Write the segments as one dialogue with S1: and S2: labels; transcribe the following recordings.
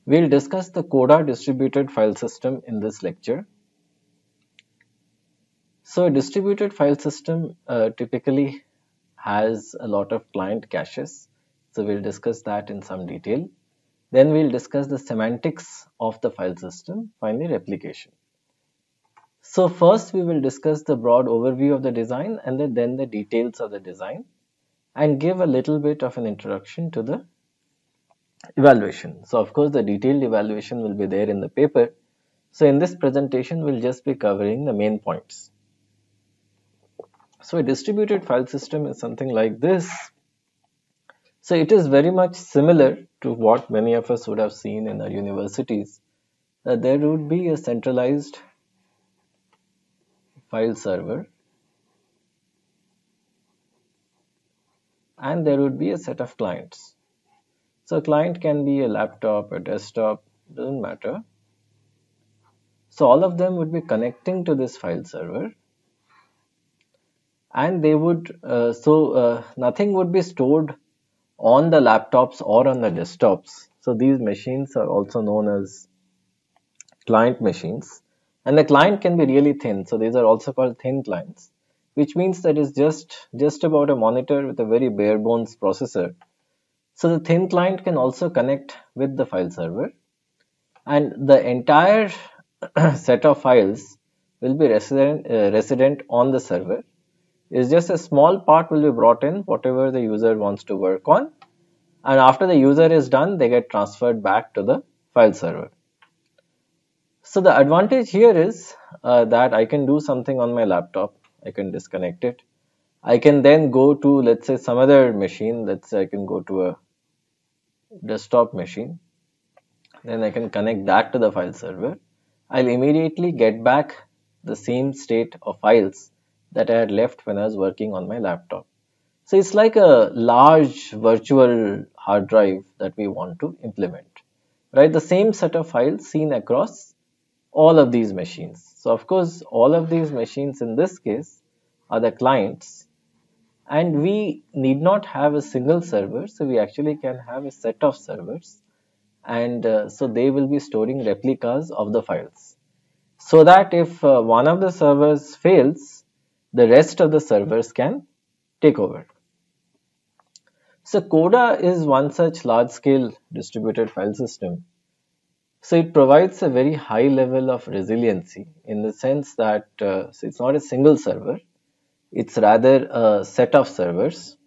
S1: We'll discuss the CODA distributed file system in this lecture. So a distributed file system typically has a lot of client caches. So we'll discuss that in some detail. Then we'll discuss the semantics of the file system, finally replication. So first we will discuss the broad overview of the design and then the details of the design and give a little bit of an introduction to the evaluation. So of course the detailed evaluation will be there in the paper. So in this presentation we'll just be covering the main points. So a distributed file system is something like this. So it is very much similar to what many of us would have seen in our universities, that there would be a centralized file server and there would be a set of clients. So a client can be a laptop, a desktop, doesn't matter. So all of them would be connecting to this file server and they would, nothing would be stored on the laptops or on the desktops. So these machines are also known as client machines and the client can be really thin. So these are also called thin clients, which means that it's just about a monitor with a very bare bones processor. So the thin client can also connect with the file server and the entire set of files will be resident on the server. It's just a small part will be brought in, whatever the user wants to work on, and after the user is done they get transferred back to the file server. So the advantage here is that I can do something on my laptop, I can disconnect it, I can then go to, let's say, some other machine, let's say I can go to a desktop machine, then I can connect that to the file server. I'll immediately get back the same state of files that I had left when I was working on my laptop. So it's like a large virtual hard drive that we want to implement, right? The same set of files seen across all of these machines. So of course, all of these machines in this case are the clients and we need not have a single server. So we actually can have a set of servers and so they will be storing replicas of the files. So that if one of the servers fails, the rest of the servers can take over. So CODA is one such large-scale distributed file system. So it provides a very high level of resiliency in the sense that so it's not a single server, it's rather a set of servers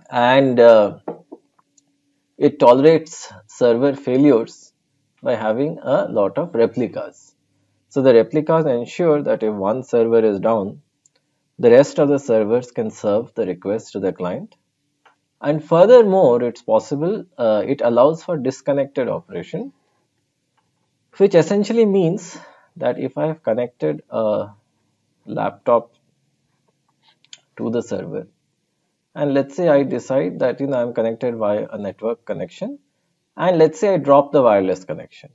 S1: and it tolerates server failures by having a lot of replicas. So the replicas ensure that if one server is down, the rest of the servers can serve the request to the client. And furthermore, it's possible, it allows for disconnected operation, which essentially means that if I have connected a laptop to the server, and let's say I decide that I'm connected via a network connection, and let's say I drop the wireless connection.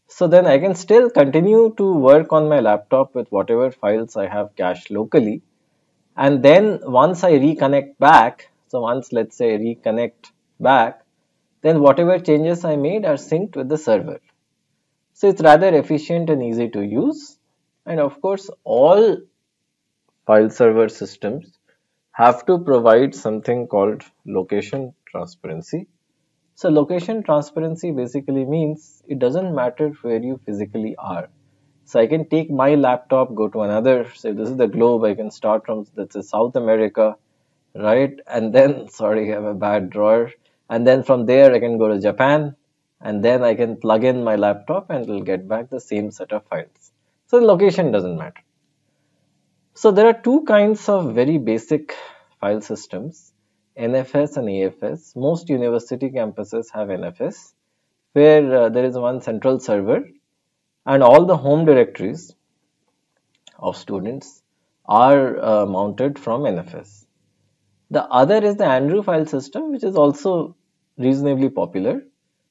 S1: So then I can still continue to work on my laptop with whatever files I have cached locally. And then once I reconnect back, so once let's say I reconnect back, then whatever changes I made are synced with the server. So it's rather efficient and easy to use. And of course, all file server systems have to provide something called location transparency. So location transparency basically means it doesn't matter where you physically are. So I can take my laptop, go to another, say this is the globe, I can start from, let's say, South America, right? And then, sorry, I have a bad drawer. And then from there I can go to Japan and then I can plug in my laptop and it will get back the same set of files. So the location doesn't matter. So there are two kinds of very basic file systems, NFS and AFS. Most university campuses have NFS, where there is one central server and all the home directories of students are mounted from NFS. The other is the Andrew file system, which is also reasonably popular.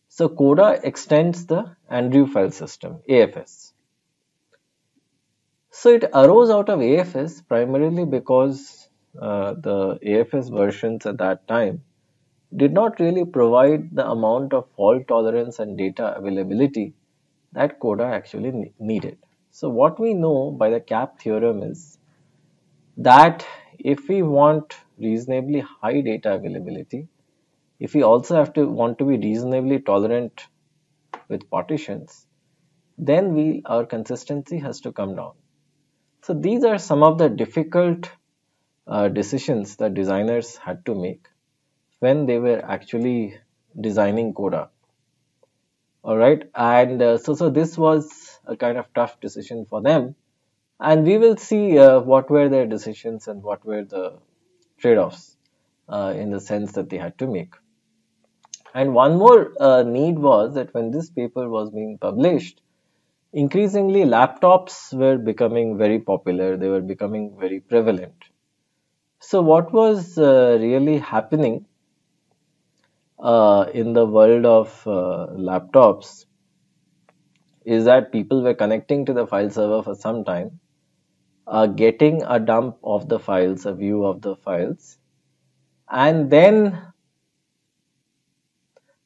S1: So CODA extends the Andrew file system, AFS. So it arose out of AFS primarily because the AFS versions at that time did not really provide the amount of fault tolerance and data availability that Coda actually needed. So what we know by the CAP theorem is that if we want reasonably high data availability, if we also want to be reasonably tolerant with partitions, then our consistency has to come down. So these are some of the difficult decisions that designers had to make when they were actually designing Coda. All right, and so this was a kind of tough decision for them, and we will see what were their decisions and what were the trade-offs in the sense that they had to make. And one more need was that when this paper was being published, increasingly laptops were becoming very popular, they were becoming very prevalent. So what was really happening in the world of laptops is that people were connecting to the file server for some time, getting a dump of the files, a view of the files, and then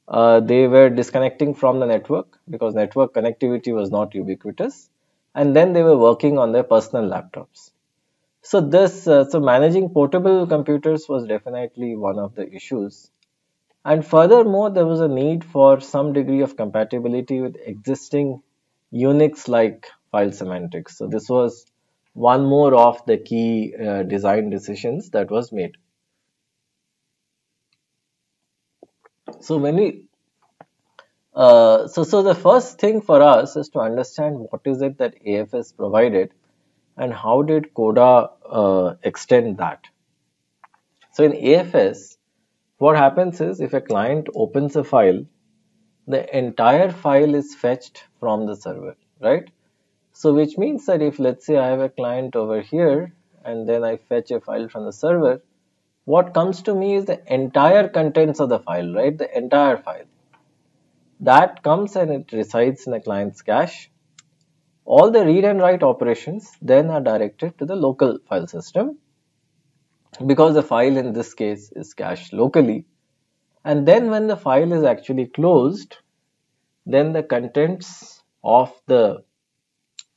S1: they were disconnecting from the network because network connectivity was not ubiquitous, and then they were working on their personal laptops. So so managing portable computers was definitely one of the issues. And furthermore, there was a need for some degree of compatibility with existing Unix-like file semantics. So this was one more of the key design decisions that was made. So when we so the first thing for us is to understand what is it that AFS provided and how did Coda extend that. So in AFS, what happens is if a client opens a file, the entire file is fetched from the server, right? So which means that if let's say I have a client over here and then I fetch a file from the server, what comes to me is the entire contents of the file, right? The entire file. That comes and it resides in the client's cache. All the read and write operations then are directed to the local file system because the file in this case is cached locally. And then when the file is actually closed, then the contents of the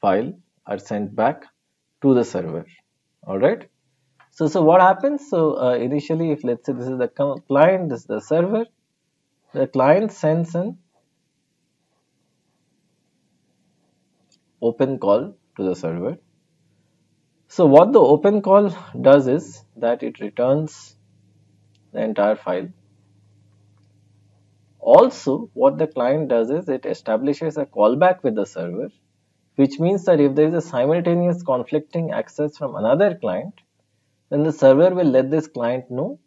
S1: file are sent back to the server. All right. So what happens? So initially, if let's say this is the client, this is the server, the client sends an open call to the server. So what the open call does is that it returns the entire file. Also, what the client does is it establishes a callback with the server, which means that if there is a simultaneous conflicting access from another client, then the server will let this client know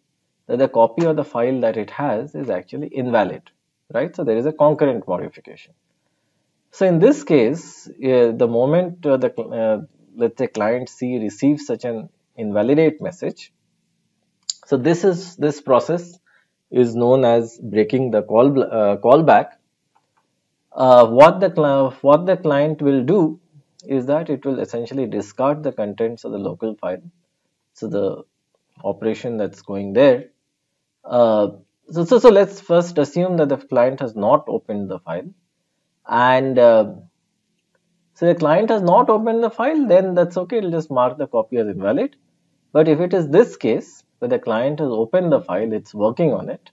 S1: that the copy of the file that it has is actually invalid, right? So there is a concurrent modification. So in this case, the moment let's say client C receives such an invalidate message, so this process is known as breaking the callback. What the client will do is that it will essentially discard the contents of the local file. So the operation that's going there. So let's first assume that the client has not opened the file, and so the client has not opened the file, then that's okay, it'll just mark the copy as invalid. But if it is this case where the client has opened the file, it's working on it,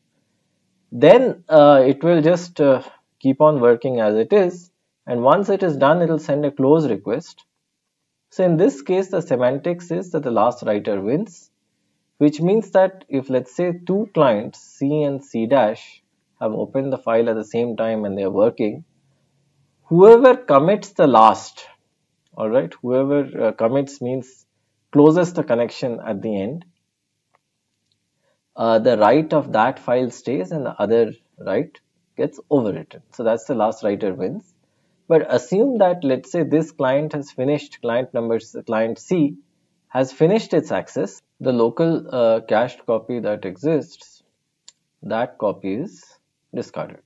S1: then it will just keep on working as it is, and once it is done, it will send a close request. So in this case, the semantics is that the last writer wins, which means that if let's say two clients C and C dash have opened the file at the same time and they are working, whoever commits the last, all right, whoever commits means closes the connection at the end, the write of that file stays and the other write gets overwritten. So that's the last writer wins. But assume that let's say this client has finished, client C has finished its access, the local cached copy that exists, that copy is discarded,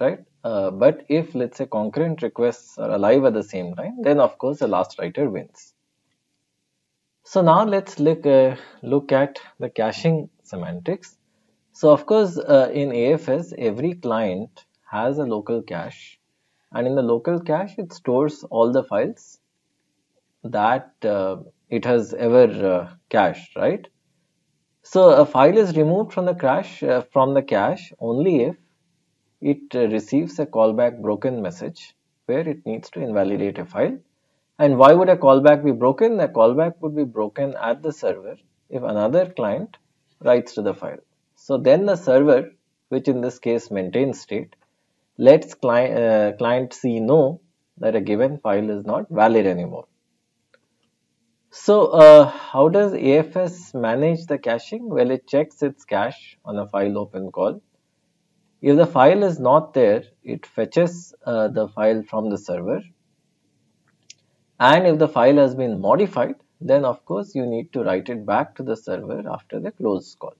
S1: right? But if let's say concurrent requests are alive at the same time, then of course the last writer wins. So now let's look at the caching semantics. So of course, in AFS, every client has a local cache, and in the local cache, it stores all the files that it has ever cached, right? So a file is removed from the cache only if it receives a callback broken message where it needs to invalidate a file. And why would a callback be broken? A callback would be broken at the server if another client writes to the file. So then the server, which in this case maintains state, lets client C know that a given file is not valid anymore. So how does AFS manage the caching? Well, it checks its cache on a file open call. If the file is not there, it fetches the file from the server. And if the file has been modified, then of course you need to write it back to the server after the close call.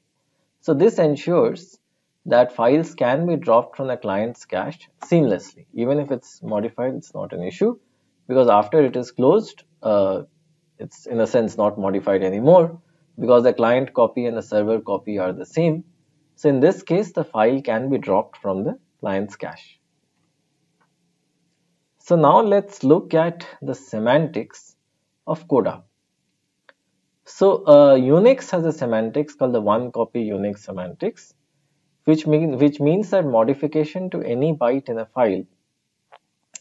S1: So this ensures that files can be dropped from the client's cache seamlessly. Even if it's modified, it's not an issue, because after it is closed, it's in a sense not modified anymore, because the client copy and the server copy are the same. So in this case, the file can be dropped from the client's cache. So now let's look at the semantics of Coda. So Unix has a semantics called the one copy Unix semantics, which means that modification to any byte in a file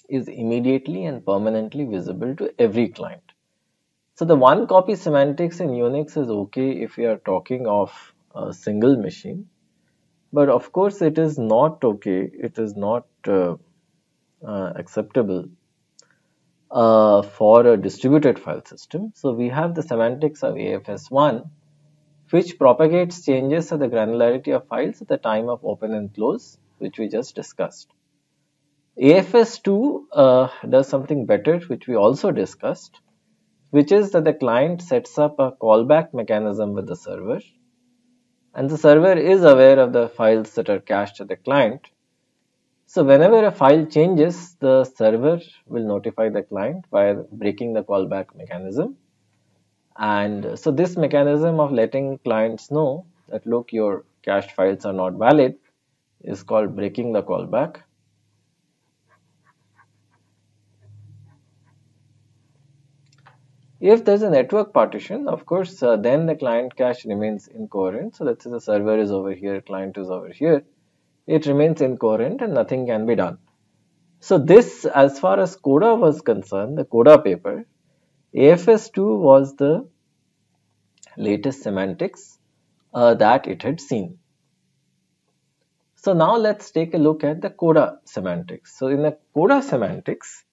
S1: is immediately and permanently visible to every client. So the one copy semantics in Unix is okay if we are talking of a single machine, but of course it is not okay, it is not acceptable for a distributed file system. So we have the semantics of AFS1, which propagates changes to the granularity of files at the time of open and close, which we just discussed. AFS2 does something better, which we also discussed, which is that the client sets up a callback mechanism with the server, and the server is aware of the files that are cached at the client. So whenever a file changes, the server will notify the client by breaking the callback mechanism. And so this mechanism of letting clients know that look, your cached files are not valid is called breaking the callback. If there's a network partition, of course, then the client cache remains incoherent. So let's say the server is over here, client is over here. It remains incoherent and nothing can be done. So this, as far as Coda was concerned, the Coda paper, AFS2 was the latest semantics that it had seen. So now let's take a look at the Coda semantics. So in the Coda semantics,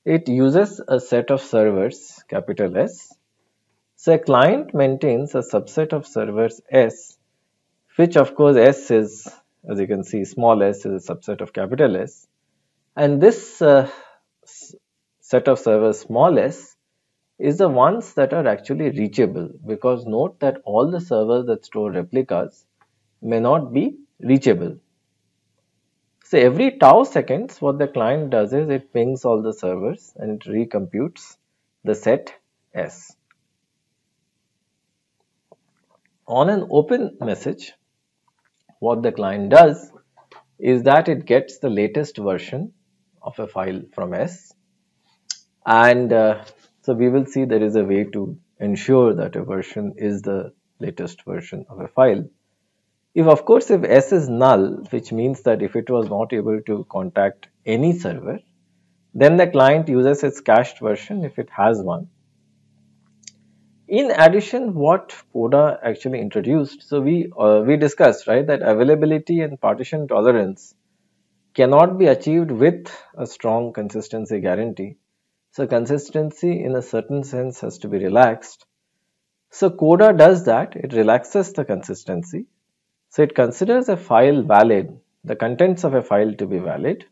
S1: it uses a set of servers, capital S. So a client maintains a subset of servers S, which of course S is, as you can see, small s is a subset of capital S. And this set of servers small s is the ones that are actually reachable, because note that all the servers that store replicas may not be reachable. So every tau seconds, what the client does is it pings all the servers and it recomputes the set S. On an open message, what the client does is that it gets the latest version of a file from S, and so we will see there is a way to ensure that a version is the latest version of a file. If of course if S is null, which means that if it was not able to contact any server, then the client uses its cached version if it has one. In addition, what Coda actually introduced, so we discussed, right, that availability and partition tolerance cannot be achieved with a strong consistency guarantee. So consistency in a certain sense has to be relaxed. So Coda does that, it relaxes the consistency. So it considers a file valid, the contents of a file to be valid,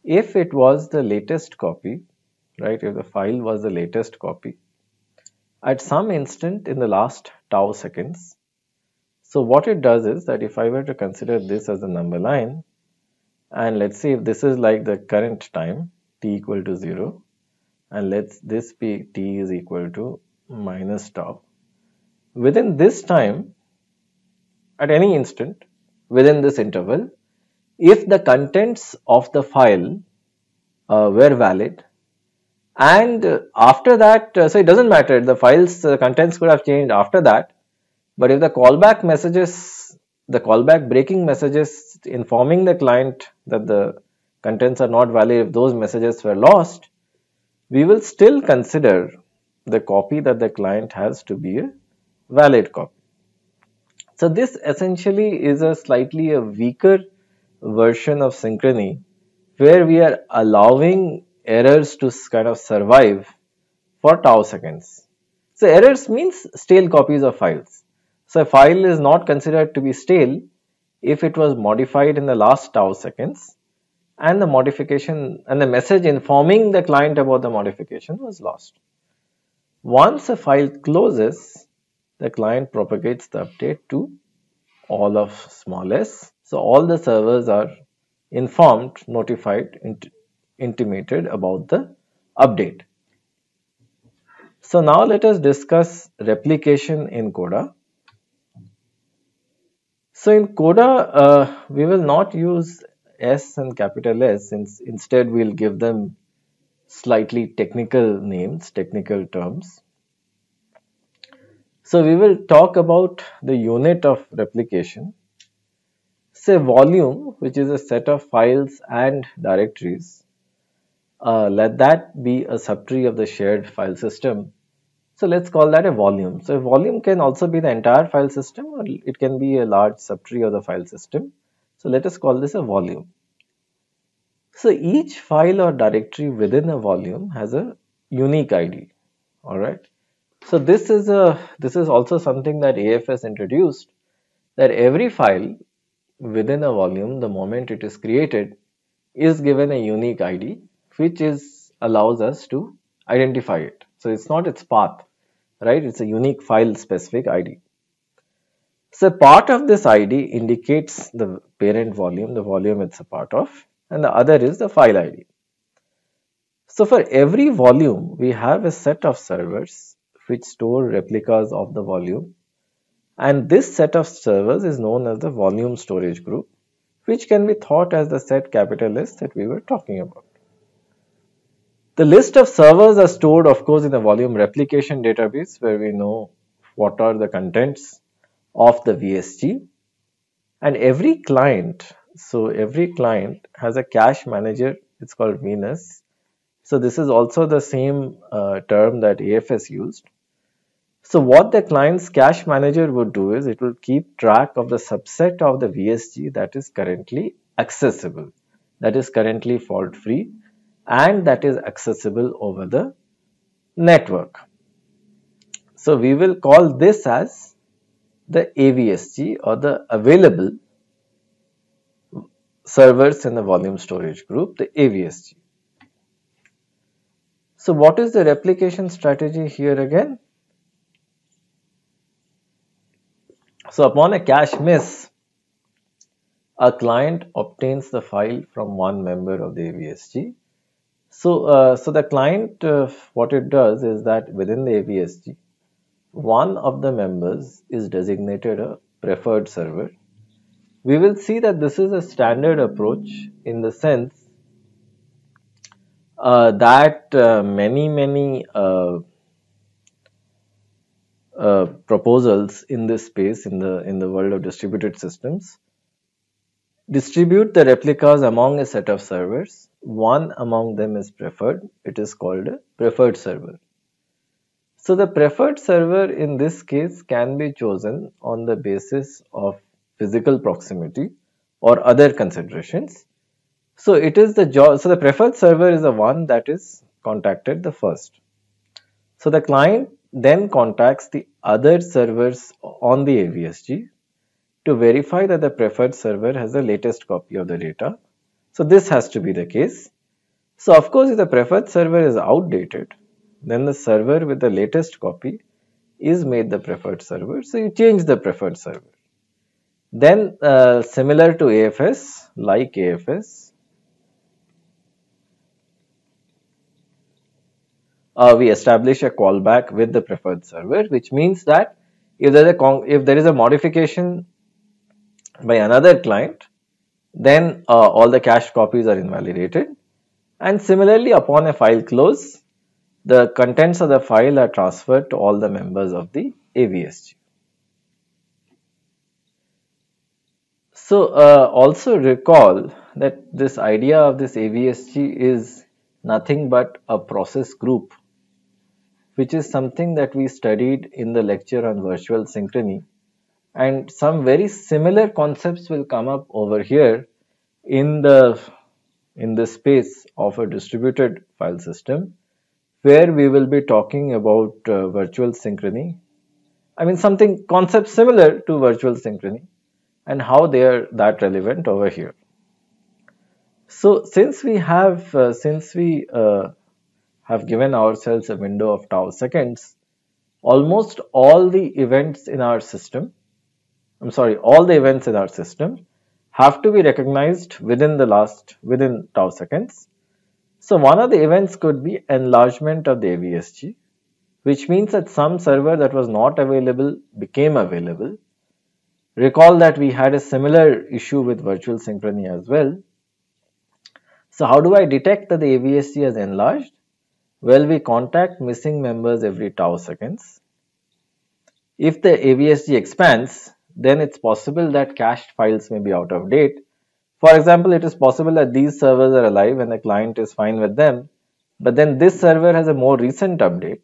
S1: if it was the latest copy, right, if the file was the latest copy at some instant in the last tau seconds. So what it does is that if I were to consider this as a number line, and let's see if this is like the current time, t equal to 0, and let's this be t is equal to minus tau. Within this time, at any instant within this interval if the contents of the file were valid, and after that, so it doesn't matter, the file's contents could have changed after that, but if the callback messages, the callback breaking messages informing the client that the contents are not valid, if those messages were lost, we will still consider the copy that the client has to be a valid copy. So this essentially is a slightly a weaker version of synchrony where we are allowing errors to kind of survive for tau seconds. So errors means stale copies of files. So a file is not considered to be stale if it was modified in the last tau seconds and the modification and the message informing the client about the modification was lost. Once a file closes, the client propagates the update to all of small s. So all the servers are informed, notified, intimated about the update. So now let us discuss replication in Coda. So in Coda, we will not use S and capital S, since instead we will give them slightly technical names, technical terms. So we will talk about the unit of replication. Say volume, which is a set of files and directories. Let that be a subtree of the shared file system. So let's call that a volume. So a volume can also be the entire file system, or it can be a large subtree of the file system. So let us call this a volume. So each file or directory within a volume has a unique ID. Alright. So this is also something that AFS introduced, that every file within a volume, the moment it is created, is given a unique ID, which allows us to identify it. So it's not its path, right? It's a unique file specific ID. So part of this ID indicates the parent volume, the volume it's a part of, and the other is the file ID. So for every volume, we have a set of servers which store replicas of the volume, and this set of servers is known as the volume storage group, which can be thought as the set capital S that we were talking about. The list of servers are stored, of course, in the volume replication database, where we know what are the contents of the VSG, and every client has a cache manager. It's called Venus. So this is also the same term that AFS used. So what the client's cache manager would do is it will keep track of the subset of the VSG that is currently accessible, that is currently fault free, and that is accessible over the network. So we will call this as the AVSG, or the available servers in the volume storage group, the AVSG. So what is the replication strategy here again? So upon a cache miss, a client obtains the file from one member of the AVSG. So the client, what it does is that within the AVSG, one of the members is designated a preferred server. We will see that this is a standard approach in the sense that many proposals in this space, in the world of distributed systems, distribute the replicas among a set of servers. One among them is preferred. It is called a preferred server. So the preferred server in this case can be chosen on the basis of physical proximity or other considerations. So it is the job. So the preferred server is the one that is contacted the first. So the client then contacts the other servers on the AVSG to verify that the preferred server has the latest copy of the data. So this has to be the case. So of course, if the preferred server is outdated, then the server with the latest copy is made the preferred server. So you change the preferred server. Then similar to AFS, like AFS, we establish a callback with the preferred server, which means that if there is a modification by another client, then all the cached copies are invalidated. And similarly, upon a file close, the contents of the file are transferred to all the members of the AVSG. So also recall that this idea of this AVSG is nothing but a process group, which is something that we studied in the lecture on virtual synchrony, and some very similar concepts will come up over here in the space of a distributed file system, where we will be talking about virtual synchrony. I mean, something concept similar to virtual synchrony and how they are that relevant over here. So since we have given ourselves a window of tau seconds, almost all the events in our system, all the events in our system have to be recognized within tau seconds. So one of the events could be enlargement of the AVSG, which means that some server that was not available became available. Recall that we had a similar issue with virtual synchrony as well. So how do I detect that the AVSG has enlarged? Well, we contact missing members every tau seconds. If the AVSG expands, then it's possible that cached files may be out of date. For example, it is possible that these servers are alive and the client is fine with them, but then this server has a more recent update,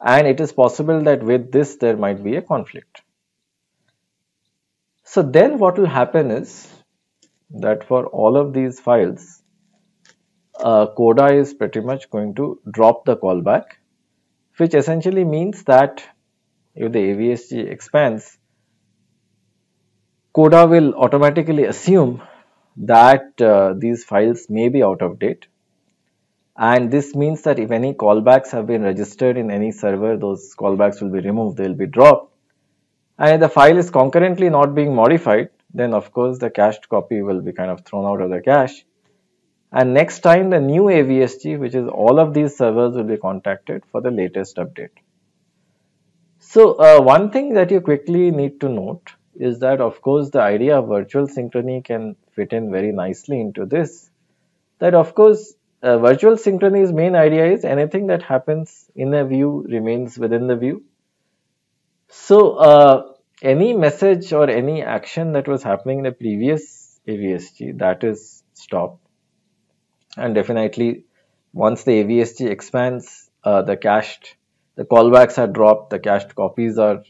S1: and it is possible that with this there might be a conflict. So then what will happen is that for all of these files, Coda is pretty much going to drop the callback, which essentially means that if the AVSG expands, Coda will automatically assume that these files may be out of date, and this means that if any callbacks have been registered in any server, those callbacks will be removed, they will be dropped. And if the file is concurrently not being modified, then of course the cached copy will be kind of thrown out of the cache. And next time the new AVSG, which is all of these servers, will be contacted for the latest update. So one thing that you quickly need to note is that of course the idea of virtual synchrony can fit in very nicely into this. That of course virtual synchrony's main idea is anything that happens in a view remains within the view. So any message or any action that was happening in the previous AVSG, that is stopped. And definitely once the AVSG expands, the callbacks are dropped, the cached copies are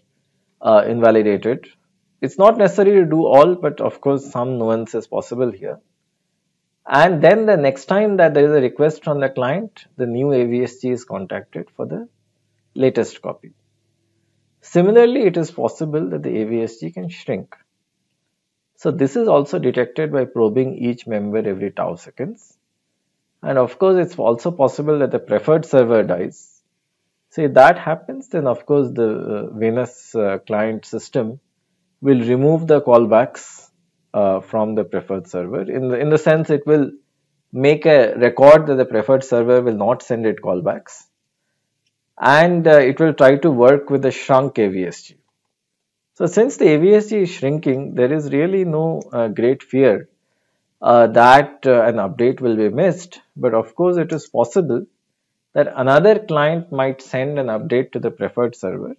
S1: invalidated. It's not necessary to do all, but of course some nuance is possible here. And then the next time that there is a request from the client, the new AVSG is contacted for the latest copy. Similarly, it is possible that the AVSG can shrink. So this is also detected by probing each member every tau seconds. And of course, it's also possible that the preferred server dies. So if that happens, then of course the Venus client system will remove the callbacks from the preferred server. In the sense, it will make a record that the preferred server will not send it callbacks, and it will try to work with the shrunk AVSG. So since the AVSG is shrinking, there is really no great fear that an update will be missed, but of course it is possible that another client might send an update to the preferred server.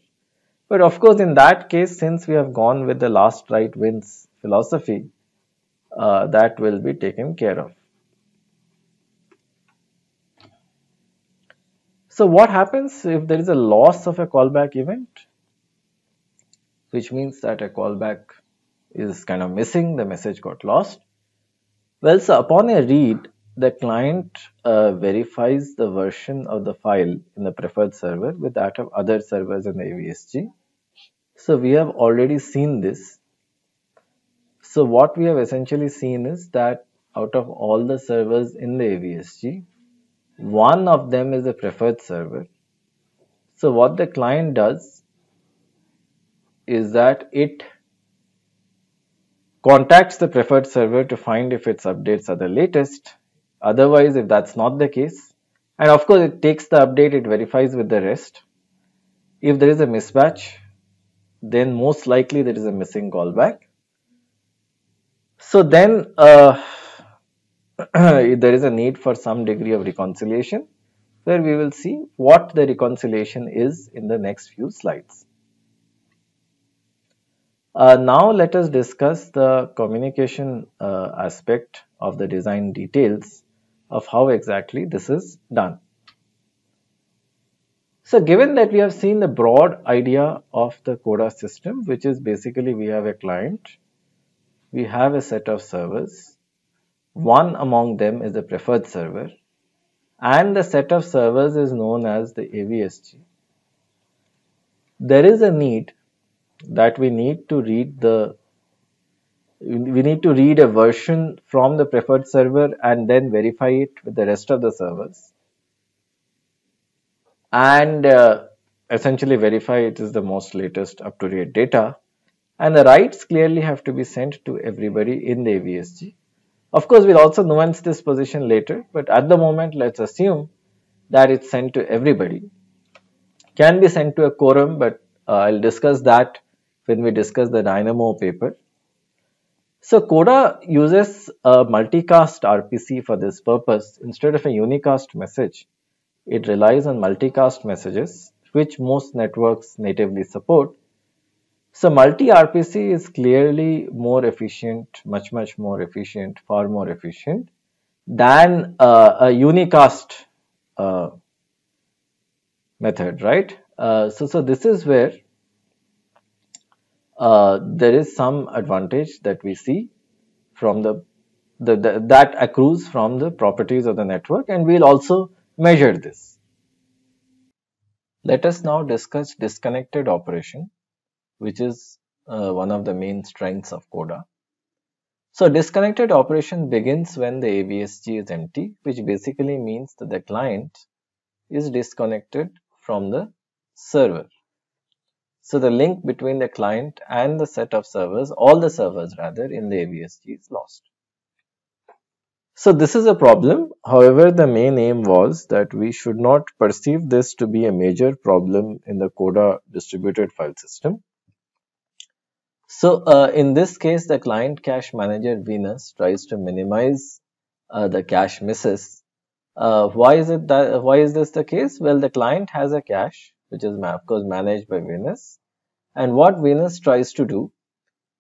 S1: But of course in that case, since we have gone with the last write wins philosophy, that will be taken care of. So what happens if there is a loss of a callback event, which means that a callback is kind of missing, the message got lost? Well, so upon a read, the client verifies the version of the file in the preferred server with that of other servers in the AVSG. So we have already seen this. So what we have essentially seen is that out of all the servers in the AVSG, one of them is a preferred server. So what the client does is that it contacts the preferred server to find if its updates are the latest. Otherwise, if that's not the case, and of course it takes the update, it verifies with the rest. If there is a mismatch, then most likely there is a missing callback. So then there is a need for some degree of reconciliation, where we will see what the reconciliation is in the next few slides. Now let us discuss the communication aspect of the design details of how exactly this is done. So given that we have seen the broad idea of the CODA system, which is basically we have a client, we have a set of servers, one among them is the preferred server, and the set of servers is known as the AVSG. There is a need that we need to read a version from the preferred server and then verify it with the rest of the servers, and essentially verify it is the most latest up-to-date data, and the writes clearly have to be sent to everybody in the AVSG. Of course, we'll also nuance this position later, but at the moment let's assume that it's sent to everybody. Can be sent to a quorum, but I'll discuss that when we discuss the Dynamo paper. So CODA uses a multicast RPC for this purpose. Instead of a unicast message, it relies on multicast messages, which most networks natively support. So multi-RPC is clearly more efficient, much more efficient, far more efficient than a unicast method, right? So this is where there is some advantage that we see from that accrues from the properties of the network, and we'll also measure this. Let us now discuss disconnected operation, which is one of the main strengths of CODA. So disconnected operation begins when the AVSG is empty, which basically means that the client is disconnected from the server. So the link between the client and the set of servers, all the servers rather, in the AVSG is lost. So this is a problem. However, the main aim was that we should not perceive this to be a major problem in the CODA distributed file system. So in this case, the client cache manager Venus tries to minimize the cache misses. Why is this the case? Well, the client has a cache which is of course managed by Venus, and what Venus tries to do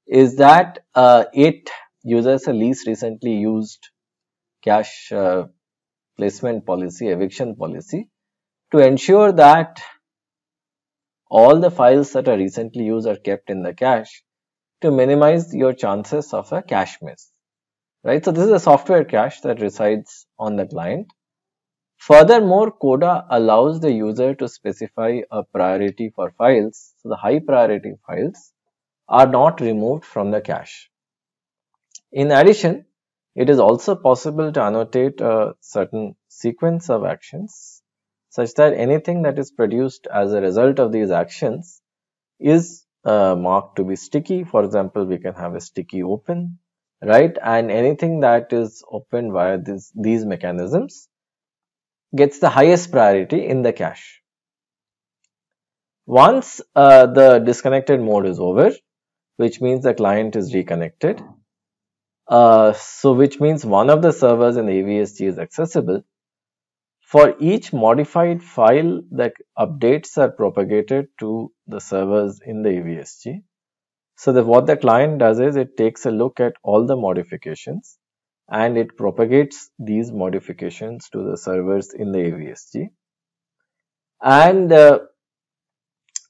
S1: is that it uses a least recently used cache placement policy, eviction policy, to ensure that all the files that are recently used are kept in the cache to minimize your chances of a cache miss, right? So this is a software cache that resides on the client. Furthermore, CODA allows the user to specify a priority for files, so the high priority files are not removed from the cache. In addition, it is also possible to annotate a certain sequence of actions such that anything that is produced as a result of these actions is marked to be sticky. For example, we can have a sticky open, right? And anything that is opened via these mechanisms gets the highest priority in the cache. Once the disconnected mode is over, which means the client is reconnected, so which means one of the servers in the AVSG is accessible. For each modified file, the updates are propagated to the servers in the AVSG. So what the client does is it takes a look at all the modifications and it propagates these modifications to the servers in the AVSG. And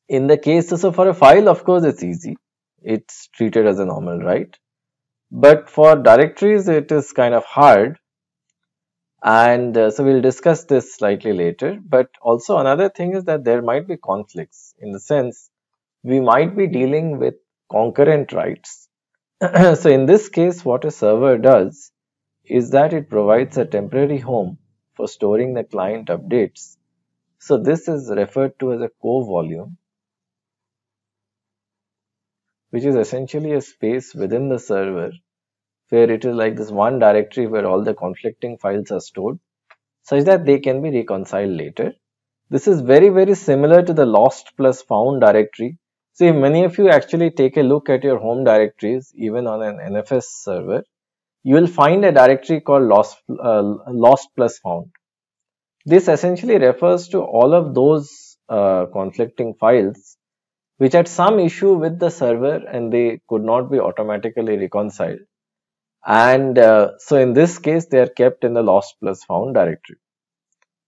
S1: in the case, so for a file, of course, it's easy. It's treated as a normal write. But for directories, it is kind of hard. And so we'll discuss this slightly later. But also another thing is that there might be conflicts, in the sense we might be dealing with concurrent writes. So in this case, what a server does is that it provides a temporary home for storing the client updates. So this is referred to as a co-volume, which is essentially a space within the server where it is like this one directory where all the conflicting files are stored, such that they can be reconciled later. This is very similar to the lost plus found directory. See, many of you actually take a look at your home directories, even on an NFS server, you will find a directory called lost plus found. This essentially refers to all of those conflicting files which had some issue with the server and they could not be automatically reconciled. And so in this case, they are kept in the lost plus found directory.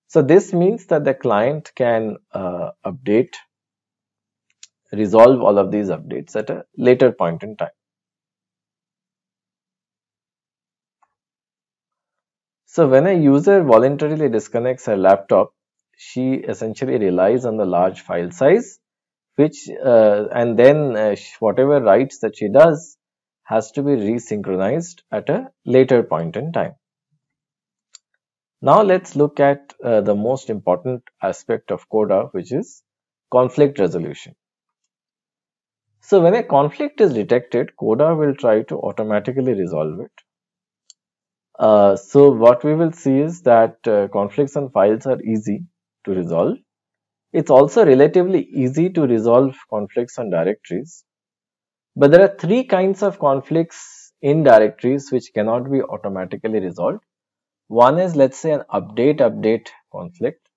S1: So this means that the client can resolve all of these updates at a later point in time. So when a user voluntarily disconnects her laptop, she essentially relies on the large file size, which and then whatever writes that she does has to be resynchronized at a later point in time. Now let's look at the most important aspect of CODA, which is conflict resolution. So when a conflict is detected, CODA will try to automatically resolve it. So what we will see is that conflicts on files are easy to resolve. It's also relatively easy to resolve conflicts on directories. But there are three kinds of conflicts in directories which cannot be automatically resolved. One is, let's say, an update conflict.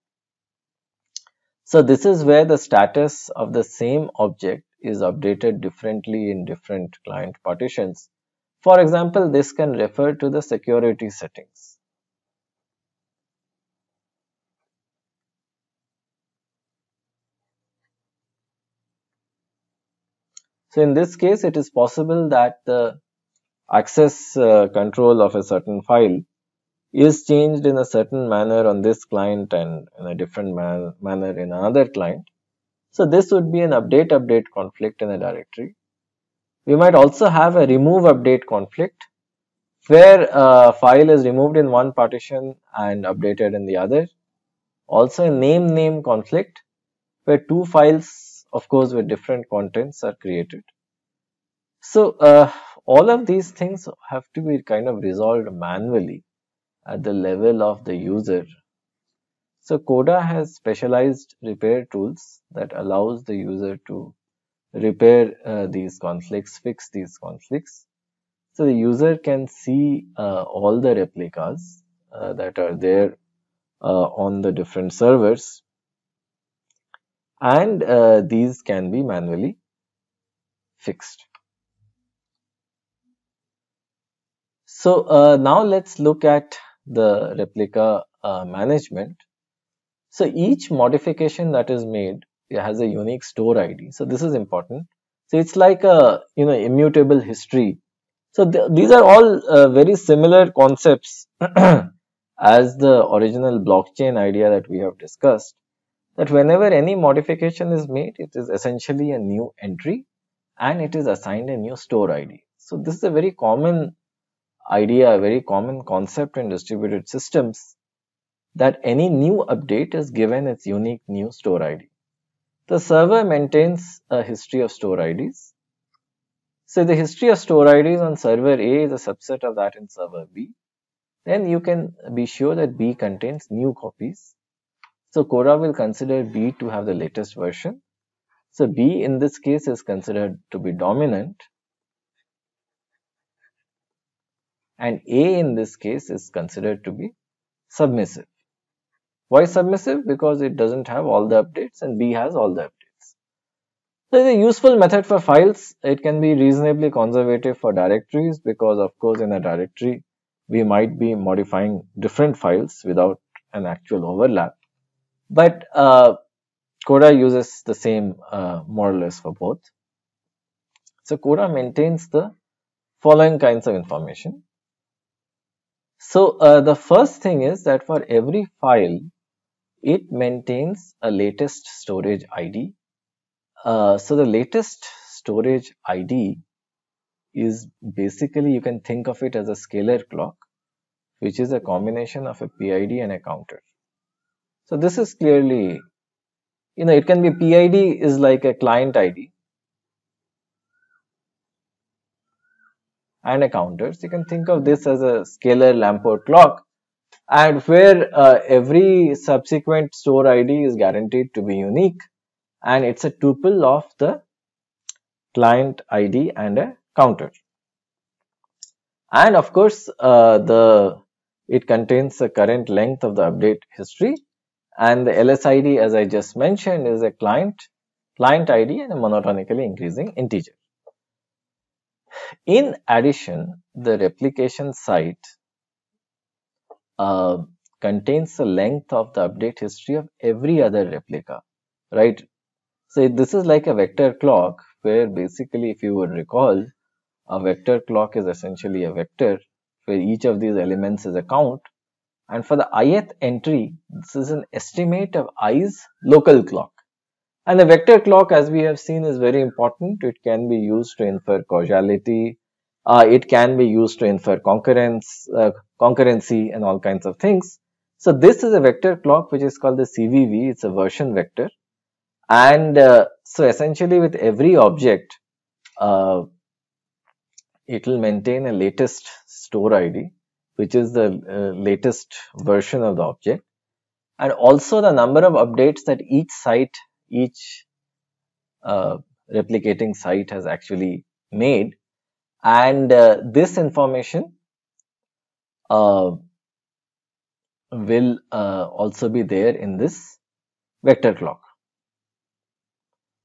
S1: So this is where the status of the same object is updated differently in different client partitions. For example, this can refer to the security settings. So in this case, it is possible that the access control of a certain file is changed in a certain manner on this client and in a different manner in another client. So this would be an update conflict in a directory. We might also have a remove update conflict where a file is removed in one partition and updated in the other. Also a name conflict where two files, of course, with different contents are created. So all of these things have to be kind of resolved manually at the level of the user. So CODA has specialized repair tools that allows the user to repair these conflicts, fix these conflicts. So the user can see all the replicas that are there on the different servers, and these can be manually fixed. So now let's look at the replica management. So each modification that is made has a unique store ID. So this is important. So it's like a immutable history. So these are all very similar concepts as the original blockchain idea that we have discussed. That whenever any modification is made, it is essentially a new entry and it is assigned a new store ID. So this is a very common idea, a very common concept in distributed systems, that any new update is given its unique new store ID. The server maintains a history of store IDs. So the history of store IDs on server A is a subset of that in server B. Then you can be sure that B contains new copies. So CODA will consider B to have the latest version. So B in this case is considered to be dominant, and A in this case is considered to be submissive. Why submissive? Because it doesn't have all the updates and B has all the updates. So it's a useful method for files. It can be reasonably conservative for directories because, of course, in a directory we might be modifying different files without an actual overlap. But CODA uses the same more or less for both. So CODA maintains the following kinds of information. So the first thing is that for every file, it maintains a latest storage ID. So the latest storage ID is basically, you can think of it as a scalar clock, which is a combination of a PID and a counter. So this is clearly, it can be PID is like a client ID and a counter. So you can think of this as a scalar Lamport clock, and where every subsequent store ID is guaranteed to be unique, and it's a tuple of the client ID and a counter. And of course, it contains the current length of the update history, and the LSID, as I just mentioned, is a client ID and a monotonically increasing integer. In addition, the replication site contains the length of the update history of every other replica, right? So this is like a vector clock, where basically, if you would recall, a vector clock is essentially a vector where each of these elements is a count, and for the ith entry, this is an estimate of i's local clock. And the vector clock, as we have seen, is very important. It can be used to infer causality. It can be used to infer concurrency and all kinds of things. So this is a vector clock which is called the CVV. It's a version vector. And so essentially with every object, it will maintain a latest store ID, which is the latest version of the object. And also the number of updates that each replicating site has actually made, and this information will also be there in this vector clock.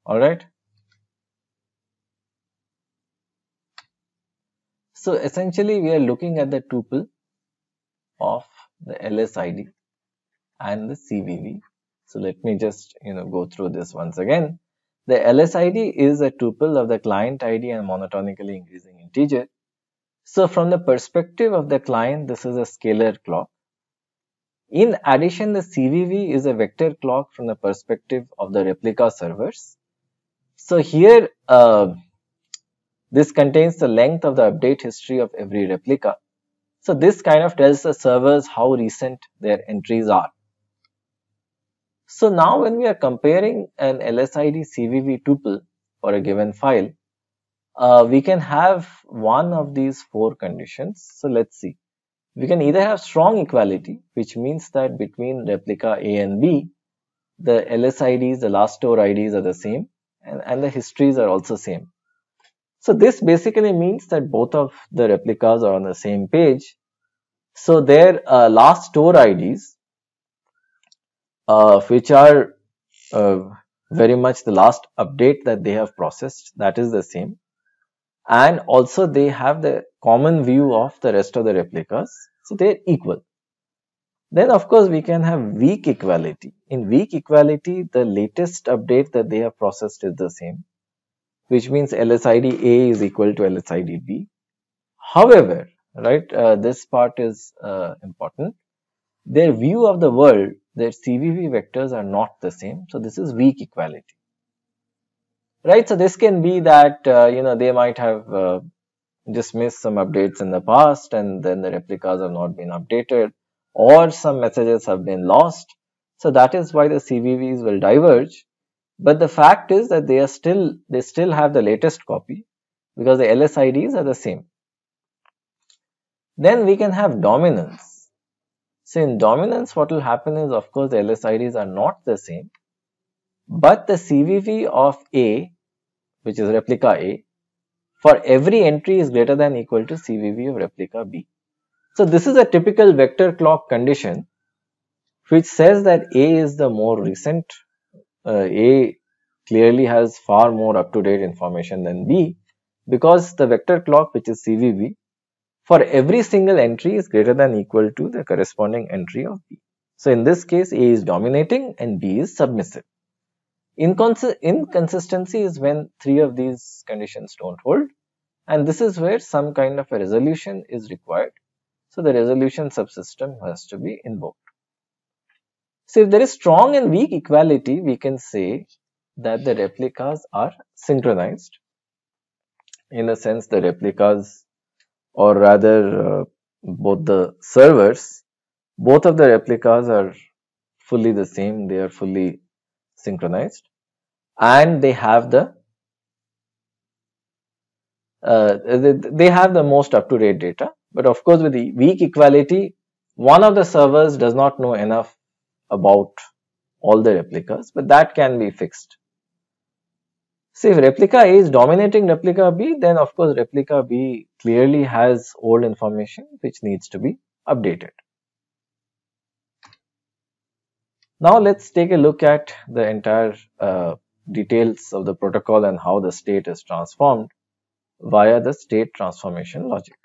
S1: All right. So essentially, we are looking at the tuple of the LSID and the CVV. So let me just go through this once again. The LSID is a tuple of the client ID and monotonically increasing integer. So from the perspective of the client, this is a scalar clock. In addition, the CVV is a vector clock from the perspective of the replica servers. So here, this contains the length of the update history of every replica. So this kind of tells the servers how recent their entries are. So now when we are comparing an LSID CVV tuple for a given file, we can have one of these four conditions. So let's see. We can either have strong equality, which means that between replica A and B, the LSIDs, the last store IDs are the same, and the histories are also same. So this basically means that both of the replicas are on the same page. So their last store IDs, which are very much the last update that they have processed, that is the same. And also they have the common view of the rest of the replicas. So they are equal. Then of course we can have weak equality. In weak equality, the latest update that they have processed is the same, which means LSID A is equal to LSID B. However, right, this part is important. Their view of the world, their CVV vectors are not the same. So this is weak equality. Right, so this can be that they might have just missed some updates in the past, and then the replicas have not been updated, or some messages have been lost. So that is why the CVVs will diverge. But the fact is that they still have the latest copy, because the LSIDs are the same. Then we can have dominance. So in dominance, what will happen is, of course, the LSIDs are not the same, but the CVV of A, which is replica A, for every entry is greater than equal to CVV of replica B. So this is a typical vector clock condition, which says that A is the more recent. A clearly has far more up-to-date information than B, because the vector clock, which is CVV, for every single entry is greater than equal to the corresponding entry of B. So in this case, A is dominating and B is submissive. Inconsistency is when three of these conditions don't hold, and this is where some kind of a resolution is required. So the resolution subsystem has to be invoked. So if there is strong and weak equality, we can say that the replicas are synchronized. In a sense, the replicas, or rather both the servers, both of the replicas are fully the same, they are fully synchronized, and they have the most up-to-date data. But of course, with the weak equality, one of the servers does not know enough about all the replicas, but that can be fixed. So if replica A is dominating replica B, then of course replica B clearly has old information which needs to be updated. Now let's take a look at the entire details of the protocol and how the state is transformed via the state transformation logic.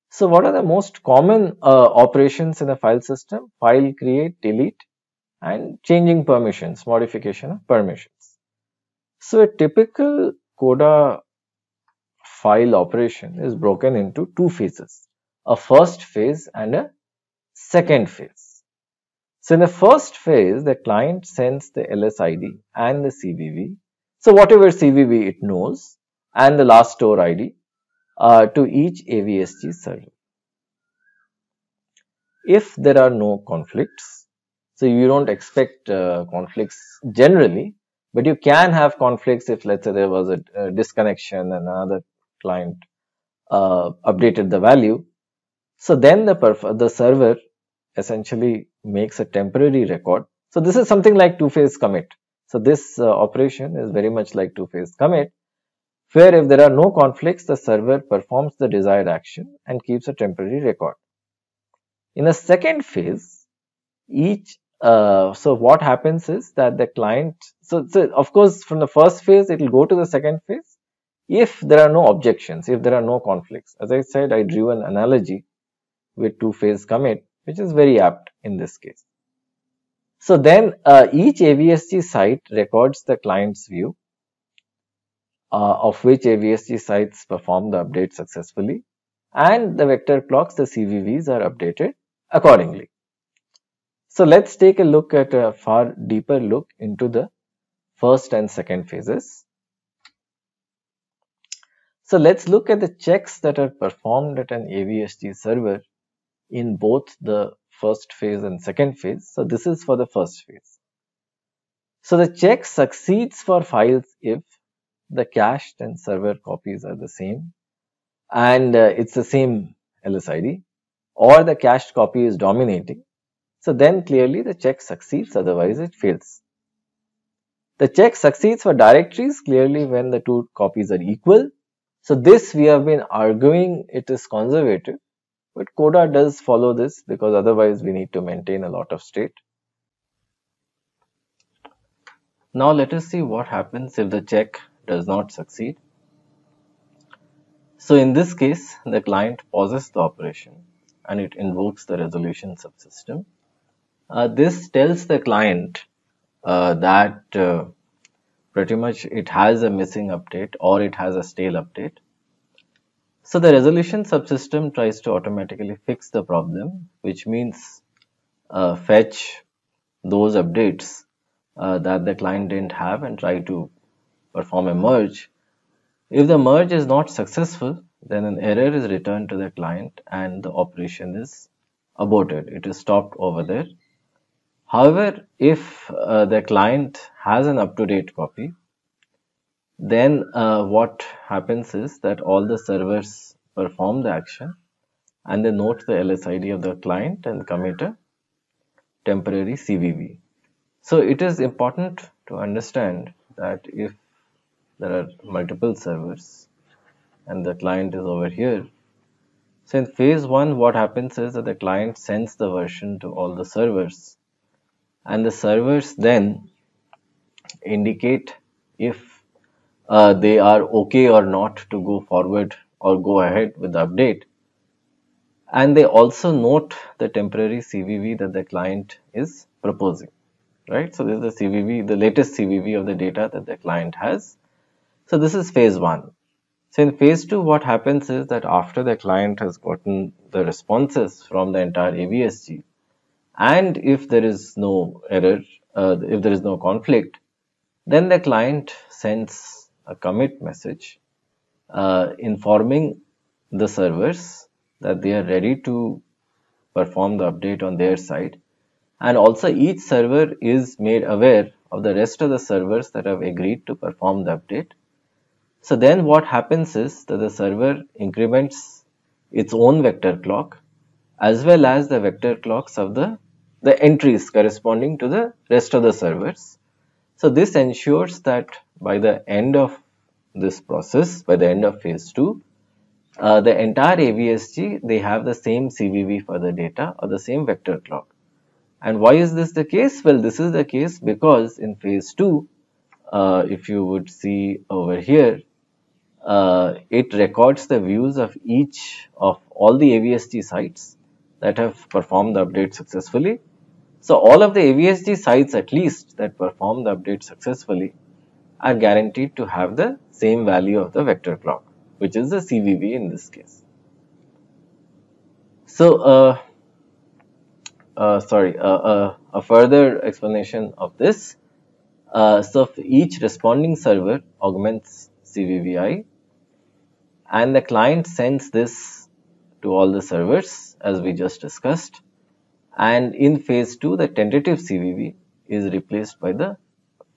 S1: So what are the most common operations in a file system? File create, delete, and changing permissions, modification of permissions. So a typical Coda file operation is broken into two phases, a first phase and a second phase. So in the first phase, the client sends the LSID and the CVV. So whatever CVV it knows and the last store ID to each AVSG server. If there are no conflicts, so you don't expect conflicts generally, but you can have conflicts if, let's say, there was a disconnection and another client updated the value. So then the server essentially makes a temporary record. So this is something like two-phase commit. So this operation is very much like two-phase commit, where if there are no conflicts, the server performs the desired action and keeps a temporary record. In the second phase, so what happens is that the client, so of course from the first phase it will go to the second phase if there are no objections, if there are no conflicts. As I said, I drew an analogy with two-phase commit, which is very apt in this case. So then each AVSG site records the client's view of which AVSG sites perform the update successfully, and the vector clocks, the CVVs, are updated accordingly. So let's take a look at a far deeper look into the first and second phases. So let's look at the checks that are performed at an AVSG server in both the first phase and second phase. So this is for the first phase. So the check succeeds for files if the cached and server copies are the same and it's the same LSID, or the cached copy is dominating. So then clearly the check succeeds, otherwise it fails. The check succeeds for directories clearly when the two copies are equal. So this we have been arguing it is conservative, but Coda does follow this because otherwise we need to maintain a lot of state. Now let us see what happens if the check does not succeed. So in this case, the client pauses the operation and it invokes the resolution subsystem. This tells the client that pretty much it has a missing update or it has a stale update. So the resolution subsystem tries to automatically fix the problem, which means fetch those updates that the client didn't have and try to perform a merge. If the merge is not successful, then an error is returned to the client and the operation is aborted. It is stopped over there. However, if the client has an up-to-date copy, then what happens is that all the servers perform the action and they note the LSID of the client and commit a temporary CVV. So it is important to understand that if there are multiple servers and the client is over here, so in phase 1 what happens is that the client sends the version to all the servers and the servers then indicate if they are okay or not to go forward or go ahead with the update, and they also note the temporary CVV that the client is proposing, right? So this is the CVV, the latest CVV of the data that the client has. So this is phase 1. So in phase 2 what happens is that after the client has gotten the responses from the entire AVSG, and if there is no error, if there is no conflict, then the client sends a commit message informing the servers that they are ready to perform the update on their side, and also each server is made aware of the rest of the servers that have agreed to perform the update. So then what happens is that the server increments its own vector clock as well as the vector clocks of the entries corresponding to the rest of the servers. So this ensures that by the end of this process, by the end of phase 2, the entire AVSG, they have the same CVV for the data or the same vector clock. And why is this the case? Well, this is the case because in phase 2, if you would see over here, it records the views of each of all the AVSG sites that have performed the update successfully. So all of the AVSG sites at least that perform the update successfully are guaranteed to have the same value of the vector clock, which is the CVV in this case. So, a further explanation of this. So, each responding server augments CVVI, and the client sends this to all the servers as we just discussed. And in phase 2, the tentative CVV is replaced by the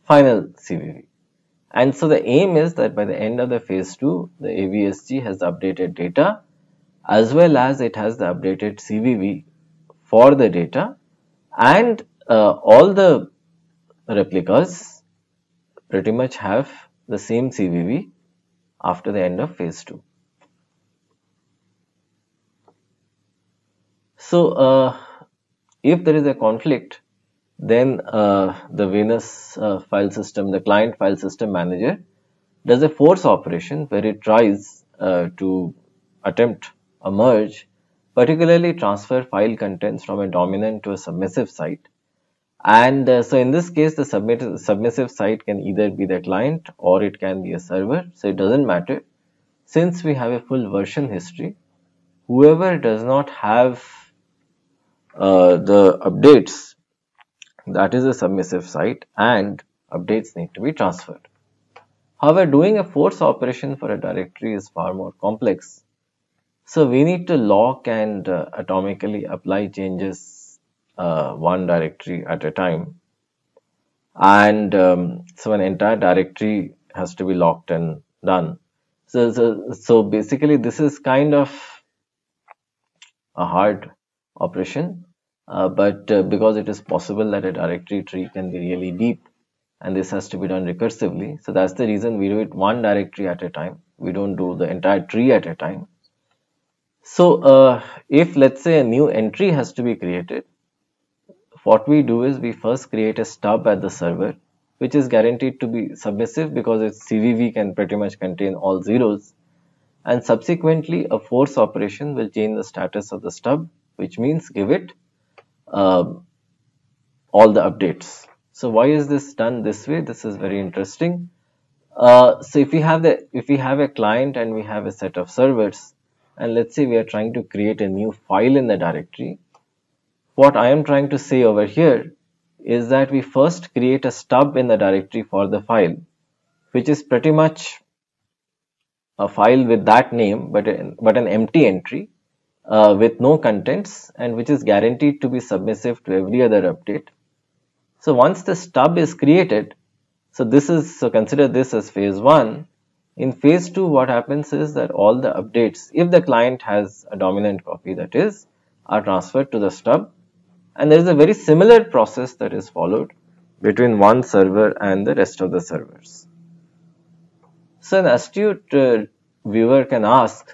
S1: final CVV. And so the aim is that by the end of the phase 2, the AVSG has updated data as well as it has the updated CVV for the data, and all the replicas pretty much have the same CVV after the end of phase 2. So, if there is a conflict, then the Venus file system, the client file system manager, does a force operation where it tries to attempt a merge, particularly transfer file contents from a dominant to a submissive site. And so in this case, the submissive site can either be the client or it can be a server. So it doesn't matter. Since we have a full version history, whoever does not have the updates, that is a submissive site, and updates need to be transferred. However, doing a force operation for a directory is far more complex. So we need to lock and atomically apply changes one directory at a time. And so an entire directory has to be locked and done. So basically this is kind of a hard operation, but because it is possible that a directory tree can be really deep and this has to be done recursively. So that's the reason we do it one directory at a time. We don't do the entire tree at a time. So if let's say a new entry has to be created, what we do is we first create a stub at the server, which is guaranteed to be submissive because its CVV can pretty much contain all zeros. And subsequently, a force operation will change the status of the stub, which means give it all the updates. So why is this done this way? This is very interesting. So if we have a client and we have a set of servers, and let's say we are trying to create a new file in the directory, what I am trying to say over here is that we first create a stub in the directory for the file, which is pretty much a file with that name, but an empty entry with no contents, and which is guaranteed to be submissive to every other update. So once the stub is created, so consider this as phase 1. In phase 2, what happens is that all the updates, if the client has a dominant copy, that is, are transferred to the stub, and there is a very similar process that is followed between one server and the rest of the servers. So an astute viewer can ask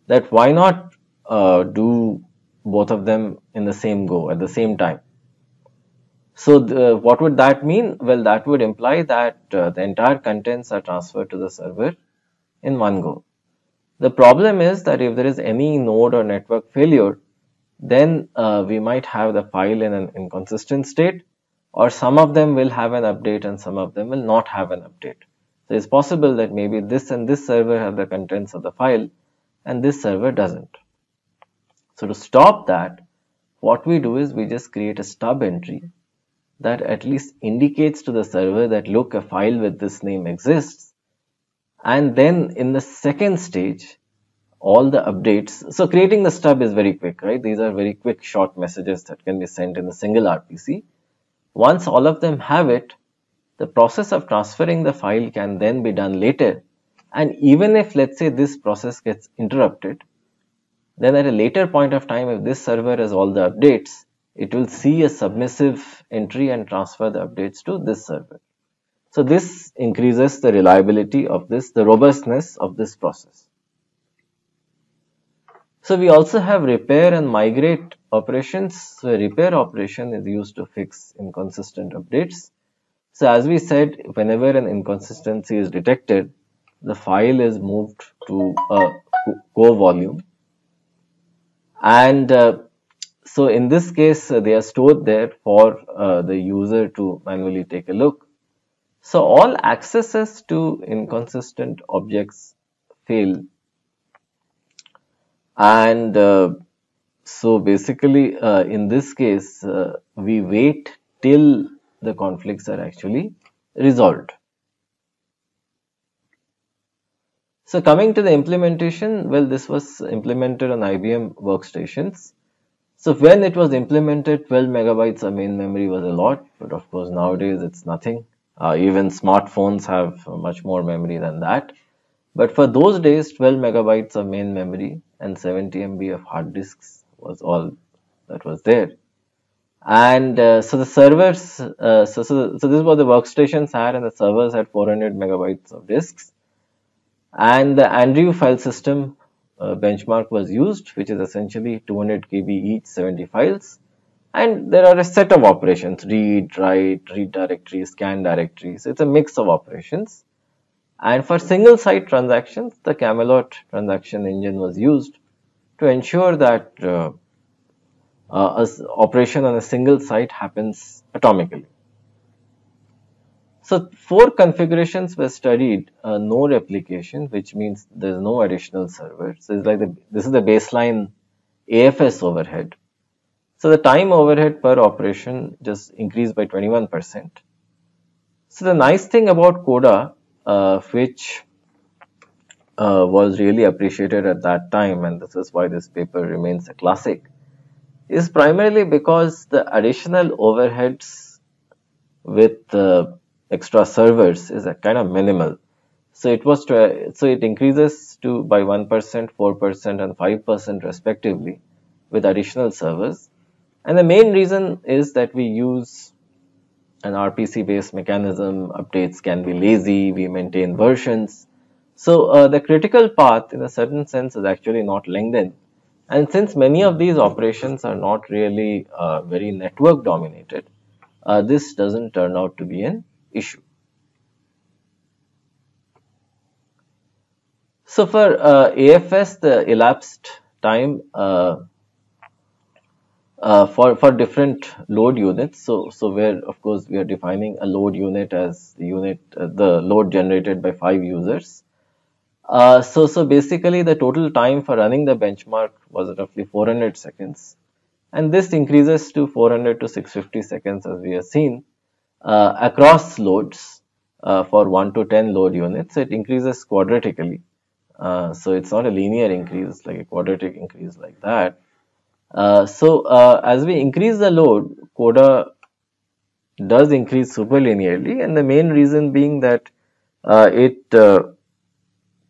S1: that why not do both of them in the same go at the same time. So what would that mean? Well, that would imply that the entire contents are transferred to the server in one go. The problem is that if there is any node or network failure, then we might have the file in an inconsistent state, or some of them will have an update and some of them will not have an update. So it's possible that maybe this and this server have the contents of the file and this server doesn't. So to stop that, what we do is we just create a stub entry that at least indicates to the server that look, a file with this name exists, and then in the second stage all the updates. So creating the stub is very quick, right? These are very quick short messages that can be sent in a single RPC. Once all of them have it, the process of transferring the file can then be done later, and even if let's say this process gets interrupted, then at a later point of time, if this server has all the updates, it will see a submissive entry and transfer the updates to this server. So this increases the reliability of this, the robustness of this process. So we also have repair and migrate operations. So a repair operation is used to fix inconsistent updates. So as we said, whenever an inconsistency is detected, the file is moved to a Go volume, and so in this case they are stored there for the user to manually take a look. So all accesses to inconsistent objects fail, and so basically in this case we wait till the conflicts are actually resolved. So coming to the implementation, well, this was implemented on IBM workstations. So when it was implemented, 12 megabytes of main memory was a lot, but of course nowadays it's nothing. Even smartphones have much more memory than that. But for those days, 12 megabytes of main memory and 70 MB of hard disks was all that was there. And so the servers, so this is what the workstations had, and the servers had 400 megabytes of disks. And the Andrew file system benchmark was used, which is essentially 200 KB each, 70 files. And there are a set of operations: read, write, read directory, scan directory. So it's a mix of operations. And for single site transactions, the Camelot transaction engine was used to ensure that operation on a single site happens atomically. So 4 configurations were studied, no replication, which means there's no additional server. So it's like this is the baseline AFS overhead. So the time overhead per operation just increased by 21%. So the nice thing about CODA, which was really appreciated at that time, and this is why this paper remains a classic, is primarily because the additional overheads with extra servers is a kind of minimal. So it increases to by 1%, 4%, and 5% respectively with additional servers. And the main reason is that we use an RPC based mechanism. Updates can be lazy, we maintain versions. So the critical path in a certain sense is actually not lengthened. And since many of these operations are not really very network dominated, this doesn't turn out to be an issue. So for AFS, the elapsed time for different load units. So where of course we are defining a load unit as the unit the load generated by 5 users. So basically the total time for running the benchmark was roughly 400 seconds, and this increases to 400 to 650 seconds as we have seen across loads for 1 to 10 load units. It increases quadratically. So it's not a linear increase, like a quadratic increase like that. So as we increase the load, CODA does increase superlinearly, and the main reason being that it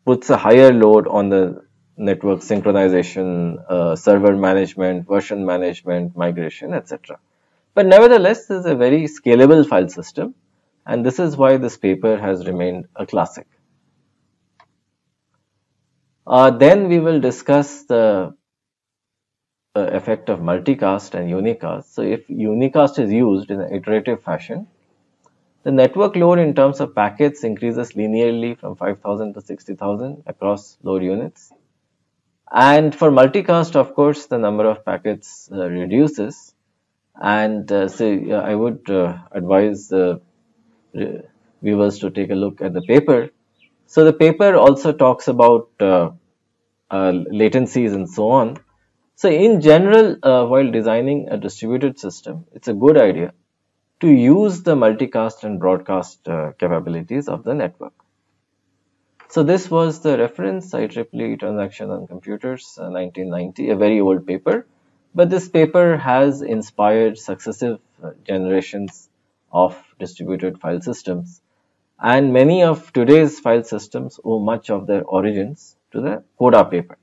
S1: puts a higher load on the network synchronization, server management, version management, migration, etc. But nevertheless, this is a very scalable file system, and this is why this paper has remained a classic. Then we will discuss the effect of multicast and unicast. So if unicast is used in an iterative fashion, the network load in terms of packets increases linearly from 5,000 to 60,000 across load units. And for multicast, of course, the number of packets reduces. And so I would advise the viewers to take a look at the paper. So the paper also talks about latencies and so on. So in general, while designing a distributed system, it's a good idea to use the multicast and broadcast capabilities of the network. So this was the reference, IEEE Transaction on Computers, 1990, a very old paper. But this paper has inspired successive generations of distributed file systems. And many of today's file systems owe much of their origins to the CODA paper.